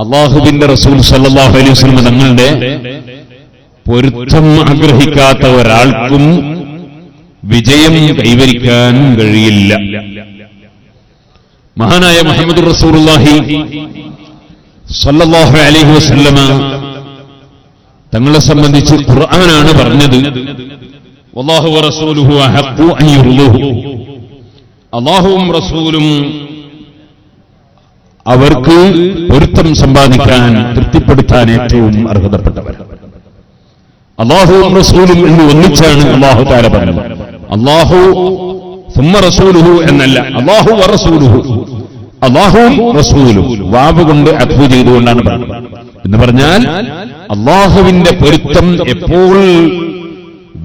അല്ലാഹുവിന്റെ റസൂൽ സല്ലല്ലാഹു അലൈഹി വസല്ലം തങ്ങളുടെ പൊരുത്തം ആഗ്രഹിക്കാത്ത ഒരാൾക്കും വിജയം കൈവരിക്കാൻ കഴിയില്ല. മഹാനായ മുഹമ്മദുർ റസൂലുള്ളാഹി സല്ലല്ലാഹു അലൈഹി വസല്ലമ തങ്ങളെ സംബന്ധിച്ച് ഖുർആനാണ് പറഞ്ഞത്, വല്ലാഹു വറസൂലുഹു അഹഖു അൻ യുർദൂഹു. അല്ലാഹുവും റസൂലും അവർക്ക് പൊരുത്തം സമ്പാദിക്കാൻ, തൃപ്തിപ്പെടുത്താൻ ഏറ്റവും അർഹതപ്പെട്ടവരാണ്. അല്ലാഹുവും റസൂലും എന്ന് ഒന്നിച്ചാണ് അല്ലാഹു തആല പറഞ്ഞത്. അല്ലാഹു സുമ്മ റസൂലുഹു എന്നല്ല, അല്ലാഹു വറസൂലുഹു. അല്ലാഹുവും റസൂലും വാവ് കൊണ്ട് അത്ഭു ചെയ്തുകൊണ്ടാണ് പറഞ്ഞത്. എന്ന് പറഞ്ഞാൽ അല്ലാഹുവിന്റെ പൊരുത്തം എപ്പോൾ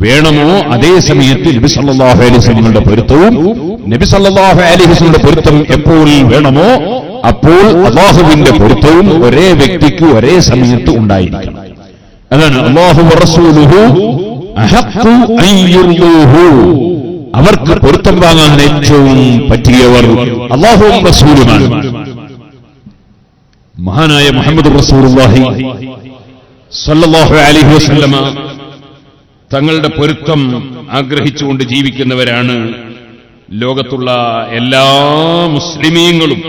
വേണമോ അതേ സമയത്ത് നബി സല്ലല്ലാഹു അലൈഹി വസല്ലമയുടെ പൊരുത്തവും, നബി സല്ലല്ലാഹു അലൈഹി വസല്ലമയുടെ പൊരുത്തം എപ്പോൾ വേണമോ അപ്പോൾ അല്ലാഹുവിന്റെ പൊരുത്തവും ഒരേ വ്യക്തിക്ക് ഒരേ സമയത്ത് ഉണ്ടായിരിക്കണം. അതാണ് അല്ലാഹു വറസൂലുഹു അഹഖു അൻ യുർദൂഹു. അവർക്ക് പൊരുത്തം വാങ്ങാൻ ഏറ്റവും പറ്റിയവർ അല്ലാഹുവും റസൂലുമാണ്. മഹാനായ മുഹമ്മദ് റസൂലുള്ളാഹി സ്വല്ലല്ലാഹു അലൈഹി വസല്ലമ തങ്ങളുടെ പൊരുത്തം ആഗ്രഹിച്ചുകൊണ്ട് ജീവിക്കുന്നവരാണ് ലോകത്തുള്ള എല്ലാ മുസ്ലിമീങ്ങളും,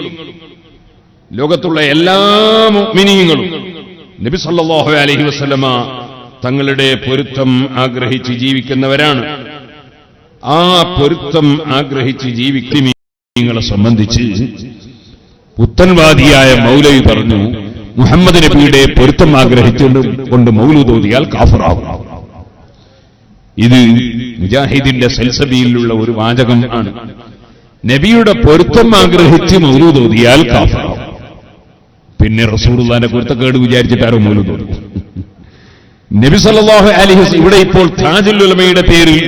ലോകത്തുള്ള എല്ലാ മുഅ്മിനീങ്ങളും. നബി സല്ലല്ലാഹു അലൈഹി വസല്ലമ തങ്ങളുടെ പൊരുത്തം ആഗ്രഹിച്ച് ജീവിക്കുന്നവരാണ്. ആ പൊരുത്തം ആഗ്രഹിച്ച് ജീവിക്കുന്നവരെ സംബന്ധിച്ച് പുത്തൻവാദിയായ മൗലവി പറഞ്ഞു, മുഹമ്മദ് നബിയുടെ പൊരുത്തം ആഗ്രഹിച്ചുകൊണ്ട് മൗലൂദ് ഓതിയാൽ കാഫിറാകും. ഇത് മുജാഹിദിന്റെ സൽസബിയിലുള്ള ഒരു വാചകം ആണ്. നബിയുടെ പൊരുത്തം ആഗ്രഹിച്ച് മൗലൂദ് ഓതിയാൽ കാഫിറാകും. പിന്നെ റസൂലുള്ളാഹിന്റെ പൊരുത്തക്കേട് വിചാരിച്ചിട്ടാരോ മൗലൂദ് ഓതി. നബി സല്ലല്ലാഹു അലൈഹി വസല്ലം ഇവിടെ ഇപ്പോൾ താജുൽ ഉലമയുടെ പേരിൽ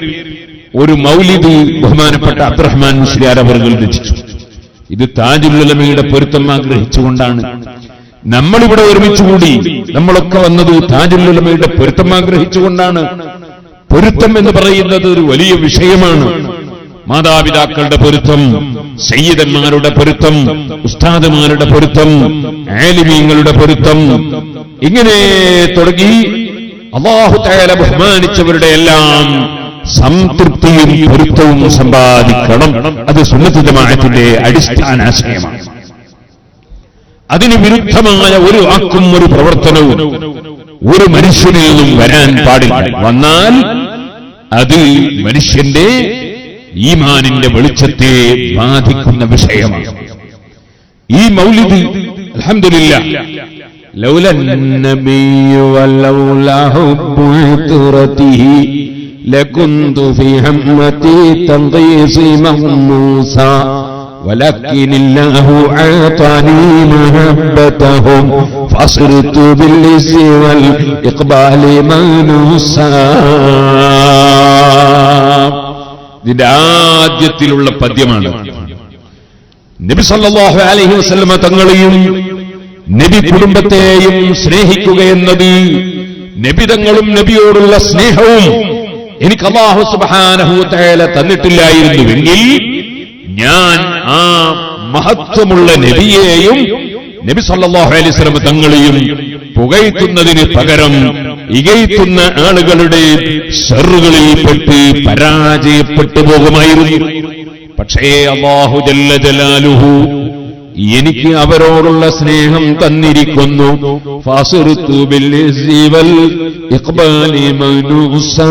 ഒരു മൗലിദ് ബഹുമാനപ്പെട്ട അബ്ദുറഹ്മാൻ മുസ്ലിയാർ അവറുകൾ രചിച്ചു. ഇത് താജുൽ ഉലമയുടെ പൊരുത്തം ആഗ്രഹിച്ചുകൊണ്ടാണ്. നമ്മളിവിടെ ഒരുമിച്ചുകൂടി, നമ്മളൊക്കെ വന്നത് താജുൽ ഉലമയുടെ പൊരുത്തം ആഗ്രഹിച്ചുകൊണ്ടാണ്. പൊരുത്തം എന്ന് പറയുന്നത് ഒരു വലിയ വിഷയമാണ്. മാതാപിതാക്കളുടെ പൊരുത്തം, സയ്യിദന്മാരുടെ പൊരുത്തം, ഉസ്താദുമാരുടെ പൊരുത്തം, ആലിമീങ്ങളുടെ പൊരുത്തം, ഇങ്ങനെ തുടങ്ങി അല്ലാഹു തആല ബഹുമാനിച്ചവരുടെ എല്ലാം സംതൃപ്തിയും പൊരുത്തവും സമ്പാദിക്കണം. അത് സുന്നത്ത് ജമാഅത്തിന്റെ അടിസ്ഥാന ആശയമാണ്. അതിന് വിരുദ്ധമായ ഒരു വാക്കും ഒരു പ്രവർത്തനവും ഒരു മനുഷ്യനിൽ നിന്നും വരാൻ പാടില്ല. വന്നാൽ അത് മനുഷ്യന്റെ ഈമാനിന്റെ വെളിച്ചത്തെ ബാധിക്കുന്ന വിഷയമാണ്. ഈ മൗലിദ് അൽഹംദുലില്ലാഹ് ലൗലാ നബിയ്യു വലൗലാ ഹുബ്ബു തുറതിഹി ലകുന്തു ഫീ ഹമ്മതി തൻഖീസി മഹ്മൂസാ ولكن الله أعطاني محبتهم فصرت باللس والإقبال منوسا. ഇതിന്റെ ആദ്യത്തിലുള്ള പദ്യമാണ്. നബി സല്ലല്ലാഹു അലൈഹി വസല്ലമ തങ്ങളെയും നബി കുടുംബത്തെയും സ്നേഹിക്കുക എന്നത്, നബി തങ്ങളും നബിയോടുള്ള സ്നേഹവും എനിക്ക് അല്ലാഹു സുബ്ഹാനഹു വ തആല തന്നിട്ടില്ലായിരുന്നുവെങ്കിൽ ഞാൻ ആ മഹത്വമുള്ള നബിയെയും നബി സല്ലല്ലാഹു അലൈഹി വസല്ലം തങ്ങളെയും പുകഴ്ത്തുന്നതിന് പകരം ഇകഴ്ത്തുന്ന ആളുകളുടെ ഷർറുകളിൽപ്പെട്ട് പരാജയപ്പെട്ടു പോകുമായിരുന്നു. പക്ഷേ അല്ലാഹു ജല്ല ജലാലുഹു എനിക്ക് അവരോടുള്ള സ്നേഹം തന്നിരിക്കുന്നു. ഫാസിറുതു ബിൽഇസ്സി വൽ ഇഖ്ബാലി മൗനൂസാ.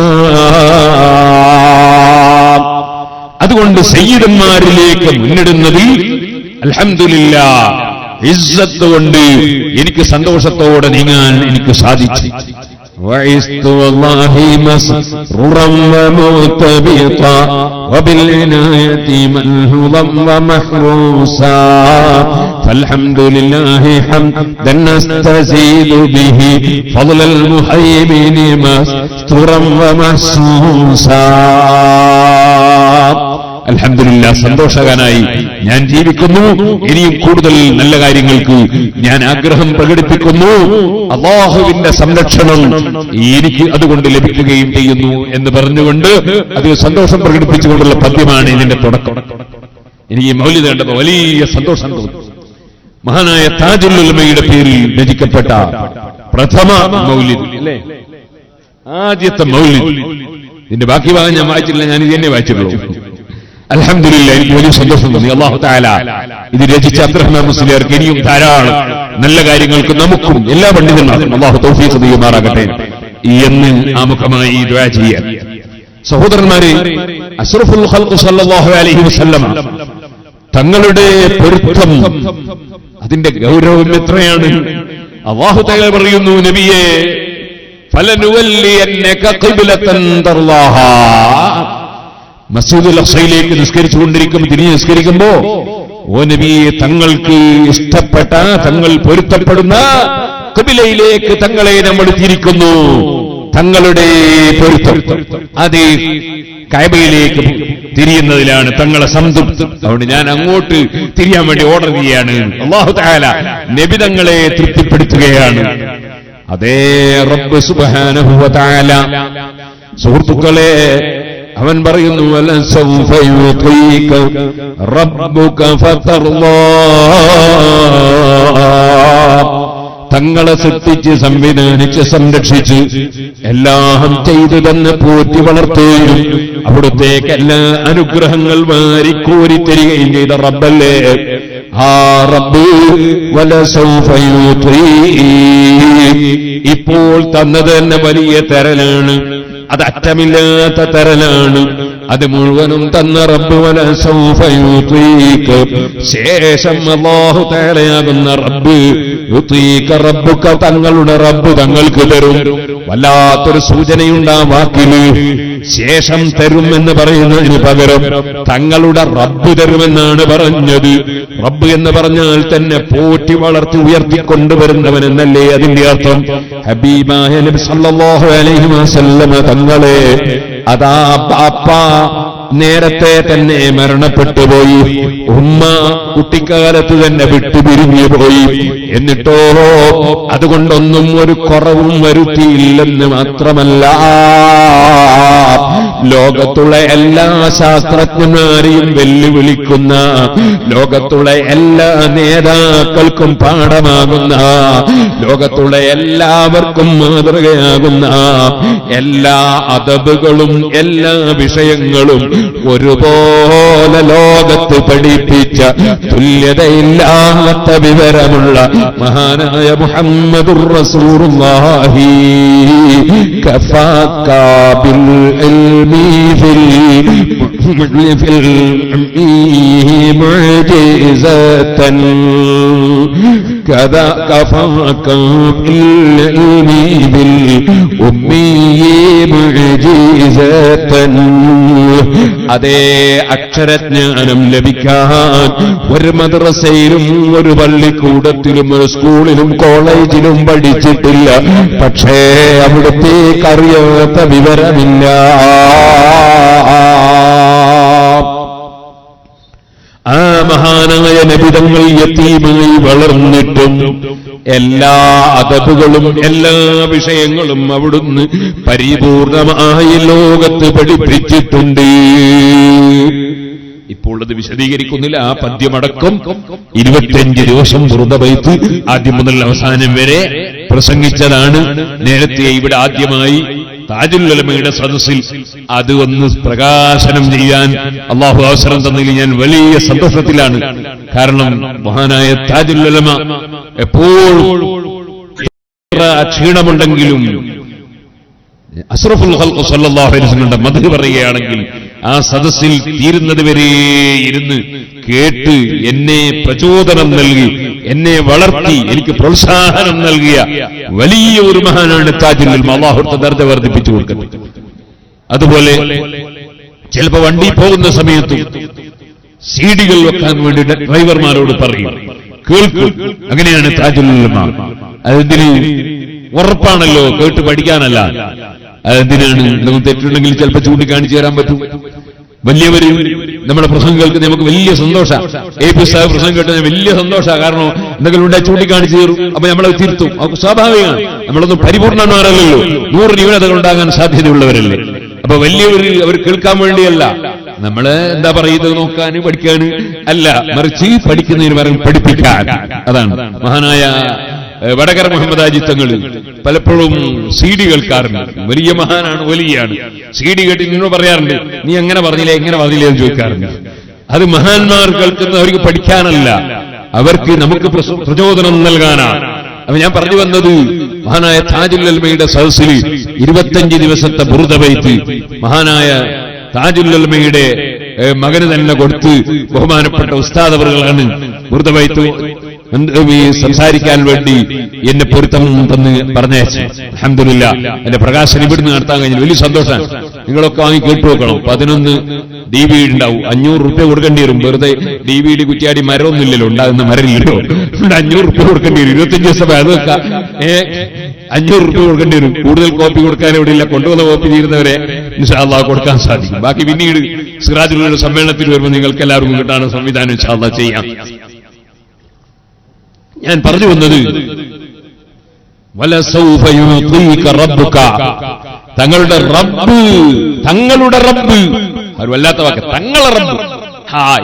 അതുകൊണ്ട് സയ്യിദന്മാരിലേക്ക് മുന്നിടുന്നതിൽ അൽഹംദുലില്ലാഹ് ഇസ്സത്ത് കൊണ്ട് എനിക്ക് സന്തോഷത്തോടെ നീങ്ങാൻ എനിക്ക് സാധിച്ചു. വഇസ്തു വല്ലാഹി മസ്റൂറൻ വമുതബിതാ വബിൽഇനായതി മൻഹുദൻ വമഹ്റൂസാ ഫൽഹംദുലില്ലാഹി ഹംദൻ നസ്തസീദു ബിഹി ഫളൽ മുഹൈമിനി മസ്റൂറൻ വമഹ്സൂസാ. അൽഹംദുലില്ലാഹ് സന്തോഷവാനായി ഞാൻ ജീവിക്കുന്നു. ഇനിയും കൂടുതൽ നല്ല കാര്യങ്ങൾക്ക് ഞാൻ ആഗ്രഹം പ്രകടിപ്പിക്കുന്നു. അല്ലാഹുവിന്റെ സംരക്ഷണം എനിക്ക് അതുകൊണ്ട് ലഭിക്കുകയും ചെയ്യുന്നു എന്ന് പറഞ്ഞുകൊണ്ട് അത് സന്തോഷം പ്രകടിപ്പിച്ചുകൊണ്ടുള്ള പദ്യമാണ് ഇതിന്റെ തുടക്കം. എനിക്ക് ഈ മൗലിദ് കണ്ടപ്പോൾ വലിയ സന്തോഷം തോന്നി. മഹാനായ താജുൽ ഉലമയുടെ പേരിൽ രചിക്കപ്പെട്ട പ്രഥമ മൗലിദ് അല്ലേ, ആദ്യത്തെ മൗലിദ്. ഇതിന്റെ ബാക്കി ഭാഗം ഞാൻ വായിച്ചിട്ടില്ല, ഞാൻ ഇത് തന്നെ വായിച്ചിട്ടുള്ളൂ. അൽഹംദുലില്ലാഹ്, എനിക്ക് വലിയ സന്തോഷം തോന്നി. അല്ലാഹു തആല ഇത് രചിച്ച അബ്ദുറഹ്മാൻ മുസ്ലിയാർക്ക് ഇനിയും ധാരാളം നല്ല കാര്യങ്ങൾക്ക് നമുക്കും എല്ലാ പണ്ഡിതന്മാർക്കും അല്ലാഹു തൗഫീഖ് ചെയ്യുമാറാകട്ടെ എന്ന് ആമുഖമായി ദുആ ചെയ്യാൻ. സഹോദരന്മാരെ, അഷ്റഫുൽ ഖൽഖ് സല്ലല്ലാഹു അലൈഹി വസല്ലം തങ്ങളുടെ പൊരുത്തം, അതിന്റെ ഗൗരവം എത്രയാണ്. അല്ലാഹു തആല പറയുന്നു, നബിയേ ഫലനുവല്ലിയന്നക ഖിബ്ലതൻ തർലാഹാ, മസ്ജിദുൽ അഖ്സയിലേക്ക് നിസ്കരിച്ചുകൊണ്ടിരിക്കുമ്പോൾ, തിരിഞ്ഞ് നിസ്കരിക്കുമ്പോ, ഓ നബിയെ തങ്ങൾക്ക് ഇഷ്ടപ്പെട്ട, തങ്ങൾ പൊരുത്തപ്പെടുന്ന ഖിബ്ലയിലേക്ക് തങ്ങളെ നമ്മൾ തിരിക്കുന്നു. തങ്ങളുടെ പൊരുത്തം അത് കഅബയിലേക്ക് തിരിയുന്നതിലാണ് തങ്ങളെ സംതൃപ്തി. അതുകൊണ്ട് ഞാൻ അങ്ങോട്ട് തിരിയാൻ വേണ്ടി ഓർഡർ ചെയ്യാണ്. അല്ലാഹു തആല നബി തങ്ങളെ തൃപ്തിപ്പെടുത്തുകയാണ്. അതേ റബ്ബ് സുബ്ഹാനഹു വ തആല, സുഹൃത്തുക്കളെ, അവൻ പറയുന്നു, വലസൗഫ യുതീക റബ്ബുക ഫതർളാ, തങ്ങളെ സൃഷ്ടിച്ച് സംവിധാനിച്ച് സംരക്ഷിച്ച് എല്ലാം ചെയ്തു തന്നെ പോറ്റി വളർത്തുകയും അവിടുത്തേക്ക് എല്ലാ അനുഗ്രഹങ്ങൾ വാരിക്കോരിത്തരികയും ചെയ്ത റബ്ബല്ലേ, ആ റബ്ബ് വലസൗഫ യുതീക, ഇപ്പോൾ തന്നത് തന്നെ വലിയ തരലാണ്, അത് അറ്റമില്ലാത്ത തരലാണ്, അത് മുഴുവനും തന്ന റബ്ബ് വലസൗഫ യുതീക, ശേഷം അല്ലാഹു തആലയാകുന്ന റബ്ബ് യുതീക റബ്ബുക, തങ്ങളുടെ റബ്ബ് തങ്ങൾക്ക് തരും. വല്ലാത്തൊരു സൂചനയുണ്ട് ആ വാക്കിന്. ശേഷം തരും എന്ന് പറയുന്നതിന് പകരം തങ്ങളുടെ റബ്ബ് തരുമെന്നാണ് പറഞ്ഞത്. റബ്ബ് എന്ന് പറഞ്ഞാൽ തന്നെ പോറ്റി വളർത്തി ഉയർത്തിക്കൊണ്ടുവരുന്നവൻ എന്നല്ലേ അതിന്റെ അർത്ഥം. ഹബീബായ നബി സല്ലല്ലാഹു അലൈഹി വസല്ലം തങ്ങളെ അതാ ബാപ്പ നേരത്തെ തന്നെ മരണപ്പെട്ടുപോയി, ഉമ്മ കുട്ടിക്കാലത്ത് തന്നെ വിട്ടുപിരിഞ്ഞു പോയി. എന്നിട്ടോ അതുകൊണ്ടൊന്നും ഒരു കുറവും വരുത്തിയില്ലെന്ന് മാത്രമല്ല, ലോകത്തുള്ള എല്ലാ ശാസ്ത്രജ്ഞന്മാരെയും വെല്ലുവിളിക്കുന്ന, ലോകത്തുള്ള എല്ലാ നേതാക്കൾക്കും പാഠമാകുന്ന, ലോകത്തുള്ള എല്ലാവർക്കും മാതൃകയാകുന്ന എല്ലാ അദബുകളും എല്ലാ വിഷയങ്ങളും ഒരുപോലെ ലോകത്ത് പഠിപ്പിച്ച, തുല്യതയില്ലാത്ത വിവരമുള്ള മഹാനായ മുഹമ്മദുർ റസൂലുള്ളാഹി, കഫാക ബിൽ ഇൽമി ഫിൽ മുഅ്ജിസതൻ കദാ കഫാക ബിൽ ഇൽമി ബിൽ ഉമ്മി മുഅ്ജിസതൻ. അതേ അക്ഷരജ്ഞാനം ലഭിക്കാൻ ഒരു മദ്രസയിലും ഒരു പള്ളിക്കൂടത്തിലും ഒരു സ്കൂളിലും കോളേജിലും പഠിച്ചിട്ടില്ല. പക്ഷേ അവിടത്തേക്ക് അറിയാത്ത വിവരമില്ല. ആ മഹാനായ നബിതങ്ങൾ യതീമായി വളർന്നിട്ടും എല്ലാ അദബുകളും എല്ലാ വിഷയങ്ങളും അവിടുന്ന് പരിപൂർണമായി ലോകത്ത് പഠിപ്പിച്ചിട്ടുണ്ട്. ഇപ്പോൾ അത് വിശദീകരിക്കുന്നില്ല. ആ പദ്യമടക്കം 25 ദിവസം ബുർദബൈത്ത് ആദ്യം മുതൽ അവസാനം വരെ പ്രസംഗിച്ചതാണ്. നേരത്തെ ഇവിടെ ആദ്യമായി താജുൽ ഉലമയുടെ സദസ്സിൽ അത് ഒന്ന് പ്രകാശനം ചെയ്യാൻ അല്ലാഹു അവസരം തന്നതിൽ ഞാൻ വലിയ സന്തോഷത്തിലാണ്. കാരണം മഹാനായ താജുൽ ഉലമ എപ്പോഴും ക്ഷീണമുണ്ടെങ്കിലും അഷ്റഫുൽ ഖൽഖ് സല്ലല്ലാഹു അലൈഹി വസല്ലം മദ്ഹ് പറയുകയാണെങ്കിൽ ആ സദസ്സിൽ തീരുന്നത് വരെ ഇരുന്ന് കേട്ട് എന്നെ പ്രചോദനം നൽകി, എന്നെ വളർത്തി, എനിക്ക് പ്രോത്സാഹനം നൽകിയ വലിയ ഒരു മഹാനാണ് താജുൽ ഉലമ. അല്ലാഹു ദർജ വർദ്ധിപ്പിച്ചു കൊടുക്കട്ടെ. അതുപോലെ ചിലപ്പോ വണ്ടി പോകുന്ന സമയത്ത് സീഡികൾ വെക്കാൻ വേണ്ടി ഡ്രൈവർമാരോട് പറയും, കേൾക്കും. അങ്ങനെയാണ് താജുൽ ഉലമ. അതെന്തിന്? ഉറപ്പാണല്ലോ, കേട്ട് പഠിക്കാനല്ല. അതെന്തിനാണ്? നമുക്ക് തെറ്റുണ്ടെങ്കിൽ ചിലപ്പോൾ ചൂണ്ടിക്കാണിച്ചു തരാൻ പറ്റും. വലിയവര് നമ്മുടെ പ്രസംഗം കേൾക്കുന്ന നമുക്ക് വലിയ സന്തോഷം. AP സാഹിബ് പ്രസംഗം കേട്ടത് വലിയ സന്തോഷമാണ്. കാരണം എന്തെങ്കിലും ഉണ്ടായി ചൂണ്ടിക്കാണിച്ചു തരും. അപ്പൊ നമ്മളത് തിരുത്തും. സ്വാഭാവികമാണ്. നമ്മളൊന്നും പരിപൂർണന്മാരല്ലല്ലോ, 100 ന്യൂനതകൾ ഉണ്ടാകാൻ സാധ്യതയുള്ളവരല്ലേ. അപ്പൊ വലിയവര് അവർ കേൾക്കാൻ വേണ്ടിയല്ല, നമ്മള് എന്താ പറയുന്നത് നോക്കാൻ പഠിക്കാൻ അല്ല, മറിച്ച് പഠിക്കുന്നതിന് പകരം പഠിപ്പിക്കാൻ. അതാണ് മഹാനായ വടകര മുഹമ്മദ് ഹാജി തങ്ങൾ പലപ്പോഴും CD കേൾക്കാറുണ്ട്. വലിയ മഹാനാണ്, വലിയാണ്. CD കേട്ട് നിന്നോട് പറയാറുണ്ട്, നീ എങ്ങനെ പറഞ്ഞില്ലേ എങ്ങനെ പറഞ്ഞില്ലേ എന്ന് ചോദിക്കാറുണ്ട്. അത് മഹാന്മാർ കേൾക്കുന്ന അവർക്ക് പഠിക്കാനല്ല, അവർക്ക് നമുക്ക് പ്രചോദനം നൽകാനാണ്. അപ്പൊ ഞാൻ പറഞ്ഞു വന്നത്, മഹാനായ താജുൽ ഉലമയുടെ സദസ്സിൽ 25 ദിവസത്തെ ബുർദ ബൈത്ത് മഹാനായ താജുൽ ഉലമയുടെ മകന് തന്നെ കൊടുത്ത് ബഹുമാനപ്പെട്ട ഉസ്താദ് അവറുകളാണ് ബുർദ ബൈത്ത് സംസാരിക്കാൻ വേണ്ടി എന്നെ പൊരുത്തം തന്ന് പറഞ്ഞയച്ചു. അൽഹംദുലില്ലാ, എന്റെ പ്രകാശനം ഇവിടുന്ന് നടത്താൻ കഴിഞ്ഞു. വലിയ സന്തോഷമാണ്. നിങ്ങളൊക്കെ വാങ്ങി കേട്ടു നോക്കണം. 11 DVD ഉണ്ടാവും. 500 രൂപ കൊടുക്കേണ്ടി വരും. വെറുതെ DVD കുറ്റിയാടി മരമൊന്നുമില്ലല്ലോ, ഉണ്ടാകുന്ന മരമില്ലല്ലോ. 500 രൂപ കൊടുക്കേണ്ടി വരും. 25 ദിവസം അത് വെക്കാം. 500 രൂപ കൊടുക്കേണ്ടി വരും. കൂടുതൽ കോപ്പി കൊടുക്കാൻ ഇവിടെ ഇല്ല. കൊണ്ടുവന്ന കോപ്പി തീരുന്നവരെ ഇൻഷാ അല്ലാഹ് കൊടുക്കാൻ സാധിക്കും. ബാക്കി പിന്നീട് സിറാജുൽ സമ്മേളനത്തിൽ വരുമ്പോൾ നിങ്ങൾക്ക് എല്ലാവർക്കും കിട്ടാനുള്ള സംവിധാനം ഇൻഷാ അല്ലാഹ് ചെയ്യാം. ഞാൻ പറഞ്ഞു വന്നത്, വലസൗഫ യുതീക റബ്ബുക, തങ്ങളുടെ റബ്ബ് ഒരു വല്ലാത്ത വാക്ക്, തങ്ങളെ റബ്ബ്.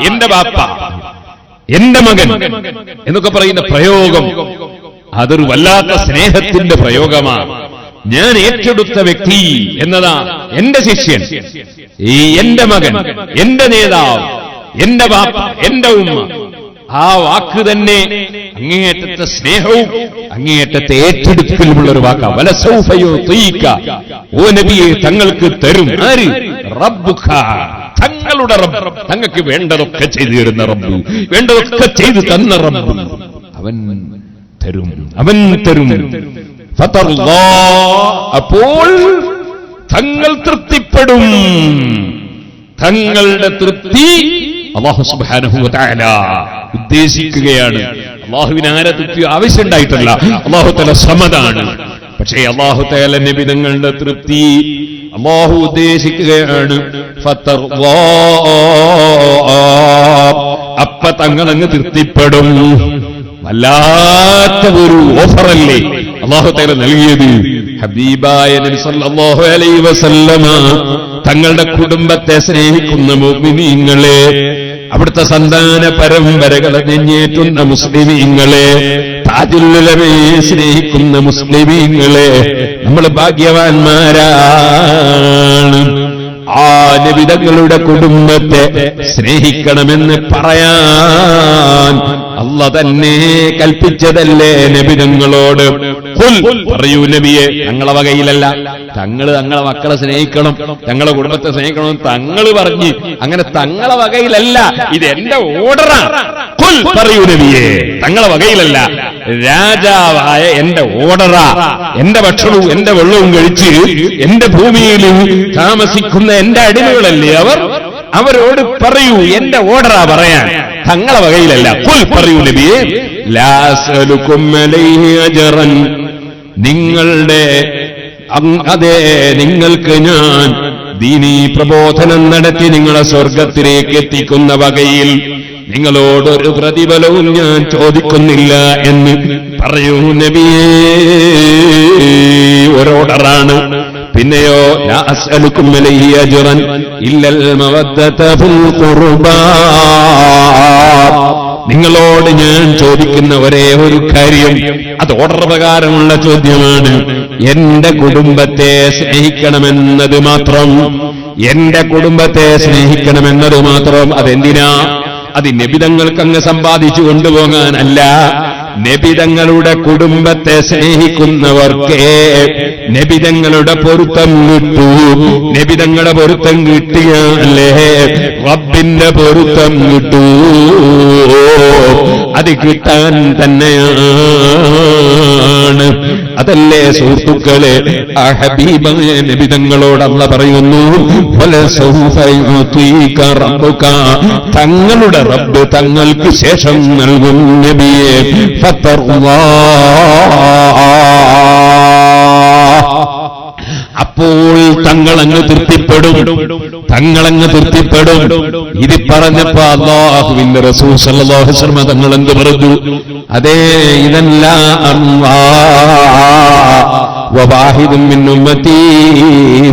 എന്റെ ബാപ്പ, എന്റെ മകൻ എന്നൊക്കെ പറയുന്ന പ്രയോഗം അതൊരു വല്ലാത്ത സ്നേഹത്തിന്റെ പ്രയോഗമാണ്. ഞാൻ ഏറ്റെടുത്ത വ്യക്തി എന്നതാ എന്റെ ശിഷ്യൻ, ഈ എന്റെ മകൻ, എന്റെ നേതാവ്, എന്റെ ബാപ്പ, എന്റെ ഉമ്മ. ആ വാക്ക് തന്നെ അങ്ങേയറ്റത്തെ സ്നേഹവും അങ്ങേയറ്റത്തെ ഏറ്റെടുക്കലുമുള്ള ഒരു വാക്കാ. വലസൗഫ യുതീക, ഓ നബിയെ തങ്ങൾക്ക് തരും. ആര്? റബ്ബുക, തങ്ങളുടെ റബ്ബ്. തങ്ങൾക്ക് വേണ്ടതൊക്കെ ചെയ്തു തരുന്ന റബ്ബ്, വേണ്ടതൊക്കെ ചെയ്തു തന്ന റബ്ബ്. അവൻ തരും, അവൻ തരും. ഫതർദാ, അപ്പോൾ തങ്ങൾ തൃപ്തിപ്പെടും. തങ്ങളുടെ തൃപ്തി അല്ലാഹു സുബ്ഹാനഹു വ തആല ഉദ്ദേശിക്കുകയാണ്. അല്ലാഹുവിന് ആരെ തൃപ്തി ആവശ്യമുണ്ടായിട്ടല്ല, അല്ലാഹു തആല സമദാണ്. പക്ഷേ അല്ലാഹു തആല നബി തങ്ങളുടെ തൃപ്തി അല്ലാഹു ഉദ്ദേശിക്കുകയാണ്. ഫതർദാ, അപ്പ തങ്ങളങ്ങ് തൃപ്തിപ്പെടും. വല്ലാത്ത ഒരു ഓഫറല്ലേ അല്ലാഹു തആല നൽകിയത്. ഹബീബായ നബി സല്ലല്ലാഹു അലൈഹി വസല്ലമ തങ്ങളുടെ കുടുംബത്തെ സ്നേഹിക്കുന്ന മുഅ്മിനീങ്ങളെ, അവിടുത്തെ സന്താന പരമ്പരകളെ നെഞ്ഞേറ്റുന്ന മുസ്ലിമീങ്ങളെ, താജുൽ ഉലമയെ സ്നേഹിക്കുന്ന മുസ്ലിമീങ്ങളെ, നമ്മൾ ഭാഗ്യവാന്മാരാണ്. ആ നബി തങ്ങളുടെ കുടുംബത്തെ സ്നേഹിക്കണമെന്ന് പറയാൻ അല്ലാഹു തന്നെ കൽപ്പിച്ചതല്ലേ നബി തങ്ങളോട്. പറയൂ നബിയെ, തങ്ങളെ വകയിലല്ല, തങ്ങള് തങ്ങളെ മക്കളെ സ്നേഹിക്കണം, തങ്ങളെ കുടുംബത്തെ സ്നേഹിക്കണം തങ്ങള് പറഞ്ഞ്, അങ്ങനെ തങ്ങളെ വകയിലല്ല, ഇത് എന്റെ ഓർഡറാണ്. പറയൂ നബിയെ, തങ്ങളെ വകയിലല്ല, രാജാവായ എന്റെ ഓർഡറാ. എന്റെ ഭക്ഷണവും എന്റെ വെള്ളവും കഴിച്ച് എന്റെ ഭൂമിയിൽ താമസിക്കുന്ന എന്റെ അടിമകളല്ലേ അവർ, അവരോട് പറയൂ എന്റെ ഓർഡറാ പറയാൻ, തങ്ങളെ വകയിലല്ല. പറയൂ നബിയെ, ലാ അസ്അലുകും അലൈഹി അജ്റൻ, നിങ്ങളുടെ അതെ നിങ്ങൾക്ക് ഞാൻ ദീനീ പ്രബോധനം നടത്തി നിങ്ങളെ സ്വർഗത്തിലേക്ക് എത്തിക്കുന്ന വകയിൽ നിങ്ങളോടൊരു പ്രതിഫലവും ഞാൻ ചോദിക്കുന്നില്ല എന്ന് പറയൂ നബിയേ. ഒരോർഡറാണ്. പിന്നെയോ, ലാ അസ്അലുകും അലൈഹി അജ്റൻ ഇല്ലൽ മവദ്ദത ഫിൽ ഖുർബാ, നിങ്ങളോട് ഞാൻ ചോദിക്കുന്ന ഒരേ ഒരു കാര്യം, അത് ഓർഡർ പ്രകാരമുള്ള ചോദ്യമാണ്. എന്റെ കുടുംബത്തെ സ്നേഹിക്കണമെന്നത് മാത്രം, എന്റെ കുടുംബത്തെ സ്നേഹിക്കണമെന്നത് മാത്രം. അതെന്തിനാ? അത് നബിതങ്ങൾക്ക് അങ്ങ് സമ്പാദിച്ചു കൊണ്ടുപോകാനല്ല. നബിതങ്ങളുടെ കുടുംബത്തെ സ്നേഹിക്കുന്നവർക്ക് നബിതങ്ങളുടെ പൊരുത്തം കിട്ടൂ. നബിതങ്ങളുടെ പൊരുത്തം കിട്ടിയാലേ റബ്ബിന്റെ പൊരുത്തം കിട്ടൂ. അത് കിട്ടാൻ തന്നെയാണ്. അതല്ലേ സുഹൃത്തുക്കളെ ആ ഹബീബായ നബിതങ്ങളോട് അല്ലാഹു പറയുന്നു, വലസൗഫ യുതീക റബ്ബുക, തങ്ങളുടെ റബ്ബ് തങ്ങൾക്ക് ശേഷം നൽകും നബിയെ. ഫതർവാ, അപ്പോൾ തങ്ങളങ്ങ് തൃപ്തിപ്പെടും, തങ്ങളങ്ങ് തൃപ്തിപ്പെടും. ഇത് പറഞ്ഞപ്പോ അല്ലാഹുവിന്റെ റസൂൽ സല്ലല്ലാഹു അലൈഹി വസല്ലം തങ്ങൾ എന്ത് പറഞ്ഞു? അതേ, ഇതല്ല വവാഹിദും മിൻ ഉമ്മത്തി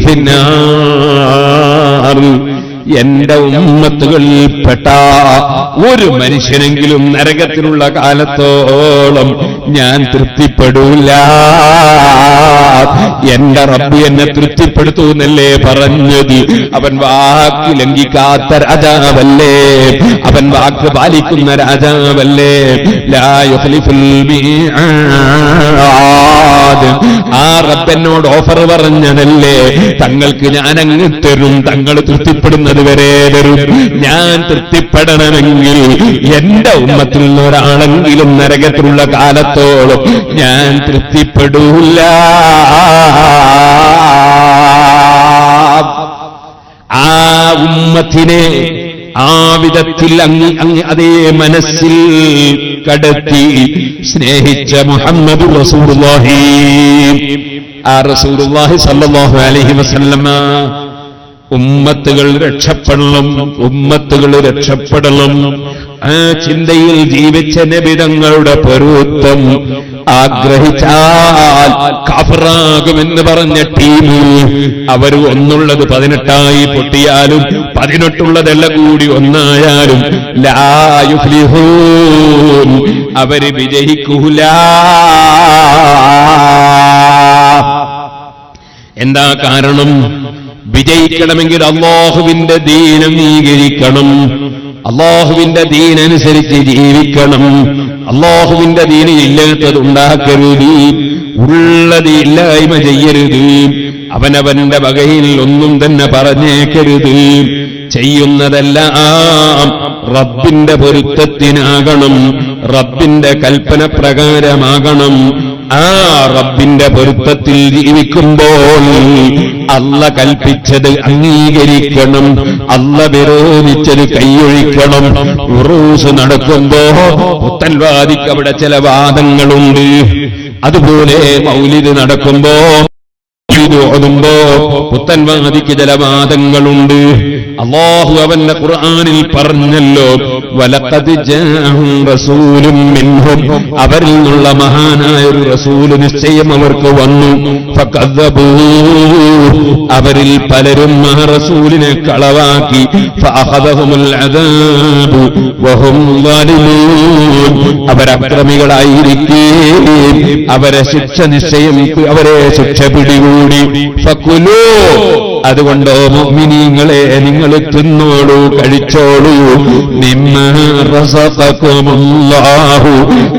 ഫിന്നാർ, എന്റെ ഉമ്മത്തുകളിൽപ്പെട്ട ഒരു മനുഷ്യനെങ്കിലും നരകത്തിലുള്ള കാലത്തോളം ഞാൻ തൃപ്തിപ്പെടൂല. എന്റെ റബ്ബ് എന്നെ തൃപ്തിപ്പെടുത്തൂന്നല്ലേ പറഞ്ഞത്. അവൻ വാക്ക് ലംഘിക്കാത്ത രാജാവല്ലേ, അവൻ വാക്ക് പാലിക്കുന്ന രാജാവല്ലേ. ലാ യുഖ്ലിഫുൽ മീആദ്. ആ റബ്ബെന്നോട് ഓഫർ പറഞ്ഞതല്ലേ, തങ്ങൾക്ക് ഞാനങ്ങ് തരും, തങ്ങൾ തൃപ്തിപ്പെടുന്നത് വരെ തരും. ഞാൻ തൃപ്തിപ്പെടണമെങ്കിൽ എന്റെ ഉമ്മത്തിൽ നിന്ന് ഒരാളെങ്കിലും നരകത്തിലുള്ള കാലത്തോളം ഞാൻ തൃപ്തിപ്പെടൂല. ആ ഉമ്മത്തിനെ ആ വിധത്തിൽ അങ്ങ് അതേ മനസ്സിൽ കടത്തി സ്നേഹിച്ച മുഹമ്മദ് റസൂലുള്ളാഹി, ആ റസൂലുള്ളാഹി സ്വല്ലല്ലാഹു അലൈഹി വസല്ലമ ഉമ്മത്തുകൾ രക്ഷപ്പെടണം, ഉമ്മത്തുകൾ രക്ഷപ്പെടണം. ആ ചിന്തയിൽ ജീവിച്ച നബിതങ്ങളുടെ പൊരുത്തം ആഗ്രഹിച്ചാൽ കാഫിറാകുമെന്ന് പറഞ്ഞ ടീം അവർ ഒന്നുള്ളത് 18 പൊട്ടിയാലും 18 കൂടി ഒന്നായാലും ലാ യുഫ്ലിഹൂൻ, അവര് വിജയിക്കൂല. എന്താ കാരണം? വിജയിക്കണമെങ്കിൽ അല്ലാഹുവിന്റെ ദീൻ അംഗീകരിക്കണം, അല്ലാഹുവിന്റെ ദീനനുസരിച്ച് ജീവിക്കണം. അല്ലാഹുവിന്റെ ദീന് ഇല്ലാത്തത് ഉണ്ടാക്കരുത്, ഉള്ളത് ഇല്ലായ്മ ചെയ്യരുത്. അവനവന്റെ വകയിൽ ഒന്നും തന്നെ പറഞ്ഞേക്കരുത്. ചെയ്യുന്നതെല്ലാം റബ്ബിന്റെ പൊരുത്തത്തിനാകണം, റബ്ബിന്റെ കൽപ്പന പ്രകാരമാകണം. ആ റബ്ബിന്റെ പൊരുത്തത്തിൽ ജീവിക്കുമ്പോൾ അല്ല കൽപ്പിച്ചത് അംഗീകരിക്കണം, അല്ല വിരോധിച്ചത് കൈയൊഴിക്കണം. ഉറൂസ് നടക്കുമ്പോ പുത്തൻവാദിക്ക് അവിടെ ചില വാദങ്ങളുണ്ട്. അതുപോലെ മൗലിദ് നടക്കുമ്പോ ഓതുമ്പോ പുത്തൻവാദിക്ക് ചില വാദങ്ങളുണ്ട്. അല്ലാഹു അവന്റെ ഖുർആനിൽ പറഞ്ഞല്ലോ, വലഖദ് ജാഅഹും റസൂലും മിൻഹും, അവരിൽ നിന്നുള്ള മഹാനായ ഒരു റസൂല് നിശ്ചയം അവർക്ക് വന്നു. ഫകദ്ദബൂ, അവരിൽ പലരും ആ റസൂലിനെ കളവാക്കി. ഫഅഖദഹുൽ അദാബു വഹും ളാലിമൂൻ, അവരക്രമികളായിരിക്കെ അവരെ ശിക്ഷ നിശ്ചയം, അവരെ ശിക്ഷ പിടികൂടി. ഫകുലൂ, അതുകൊണ്ടോ മുഅ്മിനീങ്ങളെ നിങ്ങൾ തിന്നോളൂ, കഴിച്ചോളൂ. മിമ്മാ റസഖകുമുല്ലാഹു,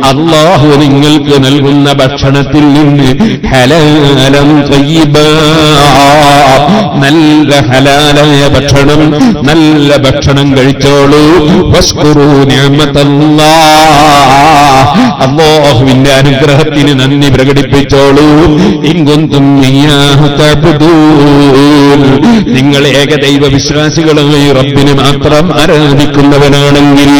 അല്ലാഹു നിങ്ങൾക്ക് നൽകുന്ന ഭക്ഷണത്തിൽ നിന്ന് ഹലാലൻ തയ്യിബാ, നല്ല ഹലാലായ ഭക്ഷണം, നല്ല ഭക്ഷണം കഴിച്ചോളൂ. വസ്കുറൂ നിഅമതല്ലാഹ്, അല്ലാഹുവിന്റെ അനുഗ്രഹത്തിന് നന്ദി പ്രകടിപ്പിച്ചോളൂ. ഇൻ കുന്തും ഇയ്യാഹു തഅബ്ദൂൻ, നിങ്ങൾ ഏകദൈവ വിശ്വാസികളായി റബ്ബിനെ മാത്രം ആരാധിക്കുന്നവനാണെങ്കിൽ.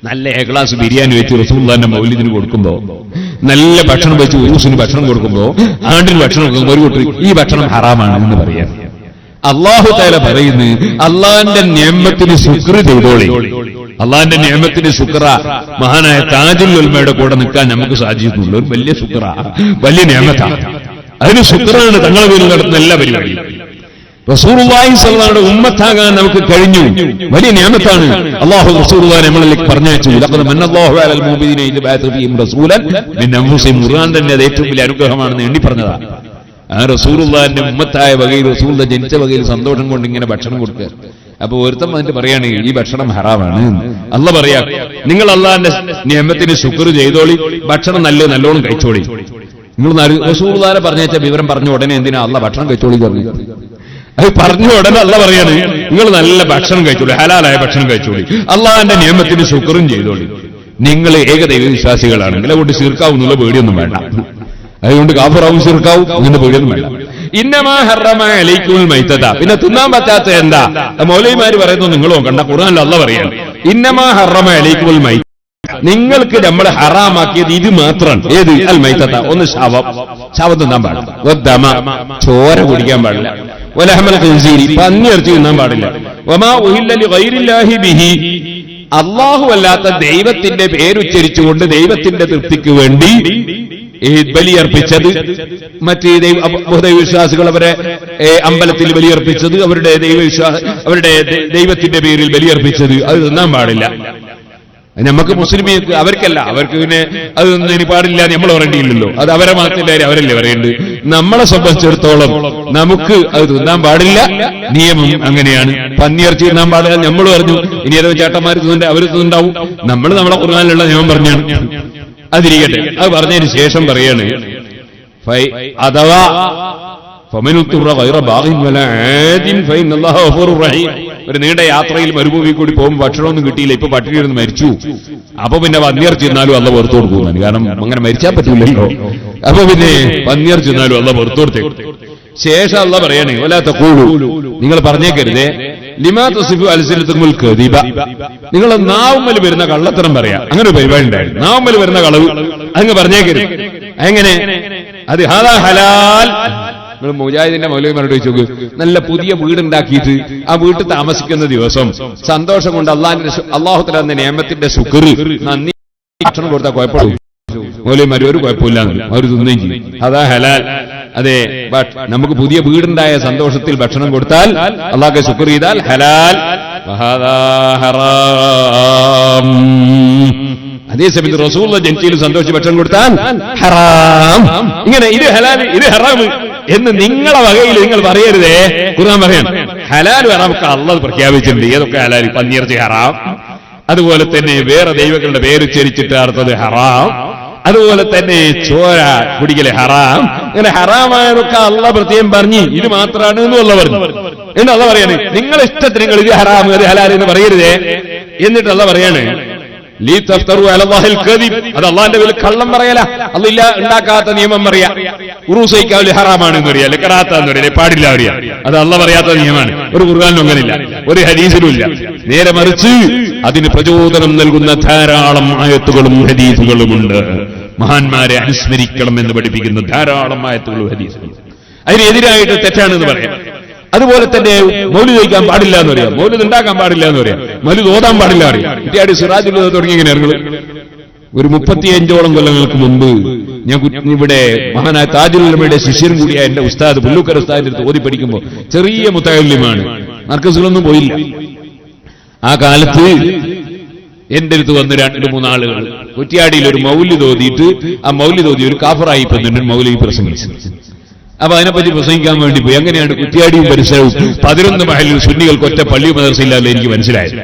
നല്ല ഏക്ലാസ് ബിരിയാണി വെച്ച് റസൂലുള്ളാഹിന്റെ മൗലിദിന് കൊടുക്കുമ്പോ, നല്ല ഭക്ഷണം വെച്ച് ഉറൂസിന് ഭക്ഷണം കൊടുക്കുമ്പോ, ആണ്ടിന് ഭക്ഷണം കൊടുക്കുമ്പോ ഒരു കൂട്ടർ ഈ ഭക്ഷണം ഹറാമാണ് എന്ന് പറയാം. അല്ലാഹു തആല പറയുന്നു, അള്ളാന്റെ നിഅമത്തിന് ശുക്ർ ചെയ്തോളി. അള്ളാന്റെ നിഅമത്തിന് ശുക്ര മഹാനായ താജുൽ ഉലമയുടെ കൂടെ നിൽക്കാൻ നമുക്ക് സാധിച്ചിട്ടുള്ള ഒരു വലിയ ശുക്ര, വലിയ നിഅമത്താണ്. അതിന് ശുക്രാണ് തങ്ങളെ പേരിൽ നടത്തുന്ന എല്ലാ പരിപാടിയും. റസൂലുള്ളാഹി സ്വല്ലല്ലാഹു അലൈഹി വസല്ലം ഉമ്മത്താകാൻ നമുക്ക് കഴിഞ്ഞു, വലിയ നിഅമത്താണ്. അല്ലാഹു റസൂലുള്ളാഹിനെ നമ്മളിലേക്ക് പറഞ്ഞയച്ചു. ലഖദ് മന്നല്ലാഹു അലൽ മുഅ്മിനീന ഇദ് ബഅഥ ഫീഹിം റസൂലൻ മിൻ അൻഫുസിഹിം, ഖുർആൻ തന്നെ അത് ഏറ്റവും വലിയ അനുഗ്രഹമാണെന്ന് എണ്ണി പറഞ്ഞതാണ്. ആ റസൂലുള്ളാഹിന്റെ ഉമ്മത്തായ വകയിൽ, റസൂലിന്റെ ജനിച്ച വകയിൽ സന്തോഷം കൊണ്ട് ഇങ്ങനെ ഭക്ഷണം കൊടുക്കുക. അപ്പൊ ഒരുത്തം വന്നിട്ട് പറയാണ് ഈ ഭക്ഷണം ഹറാമാണ്. അല്ലാഹ് പറയാ, നിങ്ങൾ അല്ലാഹുവിന്റെ നിഅമത്തിന് ശുക്ർ ചെയ്തോളി, ഭക്ഷണം നല്ലോണം കഴിച്ചോളി. നിങ്ങൾ റസൂലുള്ളാഹിനെ പറഞ്ഞേച്ച വിവരം പറഞ്ഞ ഉടനെ എന്തിനാ അല്ലാഹ് ഭക്ഷണം കഴിച്ചോളി പറഞ്ഞു? അത് പറഞ്ഞ ഉടനെ അല്ലാഹ് പറയാണ്, നിങ്ങൾ നല്ല ഭക്ഷണം കഴിച്ചോളി, ഹലാലായ ഭക്ഷണം കഴിച്ചോളി, അല്ലാഹുവിന്റെ നിയമത്തിന് ശുക്റും ചെയ്തോളി. നിങ്ങൾ ഏകദൈവ വിശ്വാസികളാണെങ്കിൽ അതുകൊണ്ട് ശിർക്കാവുന്നുള്ള പേടിയൊന്നും വേണ്ട. അതുകൊണ്ട് കാഫിറാവും ശിർക്കാവും അങ്ങനെ പേടിയൊന്നും വേണ്ട. ഇന്നമാ ഹറമ അലൈക്കുൽ മൈതത, പിന്നെ തിന്നാൻ പറ്റാത്ത എന്താ? മൗലവിമാര് പറയുന്നു, നിങ്ങളോ കണ്ട ഖുർആനിൽ അല്ലാഹ് പറയാണ്, ഇന്നമാ ഹറമ അലൈക്കുൽ മൈതത, നിങ്ങൾക്ക് നമ്മൾ ഹറാമാക്കിയത് ഇത് മാത്രം. ഏത്? അൽ മൈതത, ഒന്ന് ശവം തിന്നാൻ പാടില്ല, വദ്ദമ, ചോര കുടിക്കാൻ പാടില്ല, വലഹമൽ ഖിൻസീരി, പന്നിയിറച്ചി തിന്നാൻ പാടില്ല, വമാ ഉഹില്ല ലിഗൈരില്ലാഹി ബിഹി, അല്ലാഹു അല്ലാത്ത ദൈവത്തിന്റെ പേരുച്ചരിച്ചുകൊണ്ട് ദൈവത്തിന്റെ തൃപ്തിക്ക് വേണ്ടി ബലിയർപ്പിച്ചത്, മറ്റ് ബഹുദൈവവിശ്വാസികൾ അവരെ അമ്പലത്തിൽ ബലിയർപ്പിച്ചത്, അവരുടെ ദൈവത്തിന്റെ പേരിൽ ബലിയർപ്പിച്ചത്, അത് തിന്നാൻ പാടില്ല. നമുക്ക് മുസ്ലിമീക്ക് അവർക്കല്ല, അവർക്ക് പിന്നെ അതൊന്നും ഇനി പാടില്ല നമ്മൾ പറയേണ്ടിയില്ലല്ലോ. അത് അവരെ മാത്രത്തിന്റെ കാര്യം അവരല്ലേ പറയേണ്ടത്. നമ്മളെ സംബന്ധിച്ചിടത്തോളം നമുക്ക് അത് തിന്നാൻ പാടില്ല, നിയമം അങ്ങനെയാണ്. പന്നിയിറച്ചി തിന്നാൻ പാടില്ല നമ്മൾ പറഞ്ഞു. ഇനി ഏതോ ചേട്ടന്മാർ തിന്നുണ്ട്, അവർ തിന്നുണ്ടാവും. നമ്മൾ നമ്മളെ ഖുർആനിലുള്ള നിയമം പറഞ്ഞാണ്. അതിരിക്കട്ടെ. അത് പറഞ്ഞതിന് ശേഷം പറയാണ്, അഥവാ ഒരു നീണ്ട യാത്രയിൽ മരുഭൂമി കൂടി പോകുമ്പോൾ ഭക്ഷണമൊന്നും കിട്ടിയില്ല, ഇപ്പൊ പട്ടിണിയിരുന്ന് മരിച്ചു. അപ്പൊ പിന്നെ പന്നിയിറച്ചി തിന്നാലും അള്ള പുറത്തു കൊടുക്കുന്നു. കാരണം അങ്ങനെ മരിച്ചാൻ പറ്റില്ലല്ലോ. അപ്പൊ പിന്നെ പന്നിയിറച്ചി തിന്നാലും അള്ള പുറത്തു കൊടുത്തേക്കും. ശേഷം അള്ള പറയണേ, വലാത്ത കൂടു, നിങ്ങൾ പറഞ്ഞേക്കരുതേ, ലിമാ തസിഫു അൽസിനത്തുൽ കദിബ, നിങ്ങൾ നാവുമ്മൽ വരുന്ന കള്ളത്തരം പറയാ. അങ്ങനെ ഒരു പരിപാടി ഉണ്ടായിരുന്നു, നാവുമ്മൽ വരുന്ന കളവ്. അങ്ങ് പറഞ്ഞേക്കരുത്. എങ്ങനെ? അത് ഹാദാ ഹലാൽ. നിങ്ങൾ മുജാഹിദിന്റെ മൗലവിമാരോട് ചോദിച്ചു, നല്ല പുതിയ വീടുണ്ടാക്കിയിട്ട് ആ വീട്ടിൽ താമസിക്കുന്ന ദിവസം സന്തോഷം കൊണ്ട് അള്ളാഹു തആല തന്ന നിയമത്തിന്റെ ശുക്ർ നന്ദി ഭക്ഷണം കൊടുത്താൽ കുഴപ്പമില്ല. മൗലവിമാർ ഒരു കുഴപ്പമില്ല, അവർ തിന്നുകയും ചെയ്യും. അതാ ഹലാൽ. അതെ, ബട്ട് നമുക്ക് പുതിയ വീടുണ്ടായ സന്തോഷത്തിൽ ഭക്ഷണം കൊടുത്താൽ, അള്ളാഹ്ക്ക് ശുക്ർ ചെയ്താൽ ഹലാൽ. അതേസമയത്ത് റസൂലുള്ളാഹി ജനിച്ചതിൽ സന്തോഷിച്ച് ഭക്ഷണം കൊടുത്താൽ ഹറാം. ഇങ്ങനെ ഇത് ഹലാൽ ഇത് ഹറാം എന്ന് നിങ്ങളെ വകയിൽ നിങ്ങൾ പറയരുതേ. ഖുർആൻ പറയാൻ ഹലാൽ ഹറാമൊക്കെ അള്ളാഹ് പ്രഖ്യാപിച്ചിട്ടുണ്ട്. ഏതൊക്കെ ഹലാൽ? പന്നിയിറച്ചി ഹറാം, അതുപോലെ തന്നെ വേറെ ദൈവങ്ങളുടെ പേര് ഉച്ചരിച്ചിട്ട് അർത്ഥത് ഹറാം, അതുപോലെ തന്നെ ചോര കുടിക്കല് ഹറാം. അങ്ങനെ ഹറാമായതൊക്കെ അള്ളാഹ് പ്രത്യേകം പറഞ്ഞ് ഇത് മാത്രമാണ് എന്ന് അള്ളാഹ് പറഞ്ഞു. എന്ന് അള്ളാഹ് പറയാണ്, നിങ്ങളെ ഇഷ്ടത്തിന് നിങ്ങൾ ഇത് ഹറാം ഇത് ഹലാൽ എന്ന് പറയരുതേ. എന്നിട്ട് അള്ളാഹ് പറയാണ്, ലീ തഫ്തറു അലല്ലാഹിൽ കദിബ്, അത് അള്ളാഹിന്റെ പേരിൽ കള്ളം പറയല. അല്ല ഉണ്ടാക്കാത്ത നിയമം പറയാ. ഉറൂസൈക്കാവിൽ ഹറാമാണെന്ന് പറയാ, ലെക്കറാത്താന്ന് പറയാ, പാടില്ല പറയാ. അത് അള്ളാഹ് പറയാത്ത നിയമമാണ്. ഒരു ഖുർആനിലും അങ്ങനെയില്ല, ഒരു ഹദീസിലും ഇല്ല. നേരെ മറിച്ച് അതിന് പ്രചോദനം നൽകുന്ന ധാരാളം ആയത്തുകളും ഹദീസുകളുമുണ്ട്. മഹാന്മാരെ അനുസ്മരിക്കണം എന്ന് പഠിപ്പിക്കുന്ന ധാരാളം ആയത്തുകളും ഹദീസുകളും. അതിനെതിരായിട്ട് തെറ്റാണെന്ന് പറയാം. അതുപോലെ തന്നെ മൗലിദ് കഴിക്കാൻ പാടില്ല എന്ന് പറയാം, മൗലിദ് ഉണ്ടാക്കാൻ പാടില്ല എന്ന് പറയാം, മൗലിദ് ഓതാൻ പാടില്ല അറിയാം. കുറ്റിയാടി സിറാജുൽ ഹുദ തുടങ്ങി ഇങ്ങനെ ഒരു 35ഓളം കൊല്ലങ്ങൾക്ക് മുമ്പ് ഞാൻ ഇവിടെ മഹാനായ താജുൽ ഉലമയുടെ ശിഷ്യനും കൂടിയായ എന്റെ ഉസ്താദ് പുല്ലൂക്കര ഉസ്താദിന്റെ അടുത്ത് ഓതി പഠിക്കുമ്പോൾ, ചെറിയ മുത്തഅല്ലിമാണ്, മർക്കസിലൊന്നും പോയില്ല. ആ കാലത്ത് എന്റെ അടുത്ത് വന്ന് 2-3 ആളുകൾ കുറ്റിയാടിയിൽ ഒരു മൗലിദ് ഓതിയിട്ട് ആ മൗലിദ് ഓതി ഒരു കാഫറായി മൗലവി പ്രസംഗിച്ചു. അപ്പൊ അതിനെപ്പറ്റി പ്രസംഗിക്കാൻ വേണ്ടി പോയി. അങ്ങനെയാണ് കുറ്റിയാടിയും പരിസരവും 11 മഹലിൽ സുന്നികൾക്ക് ഒറ്റ പള്ളി മദ്രസയില്ലാതെ എനിക്ക് മനസ്സിലായത്.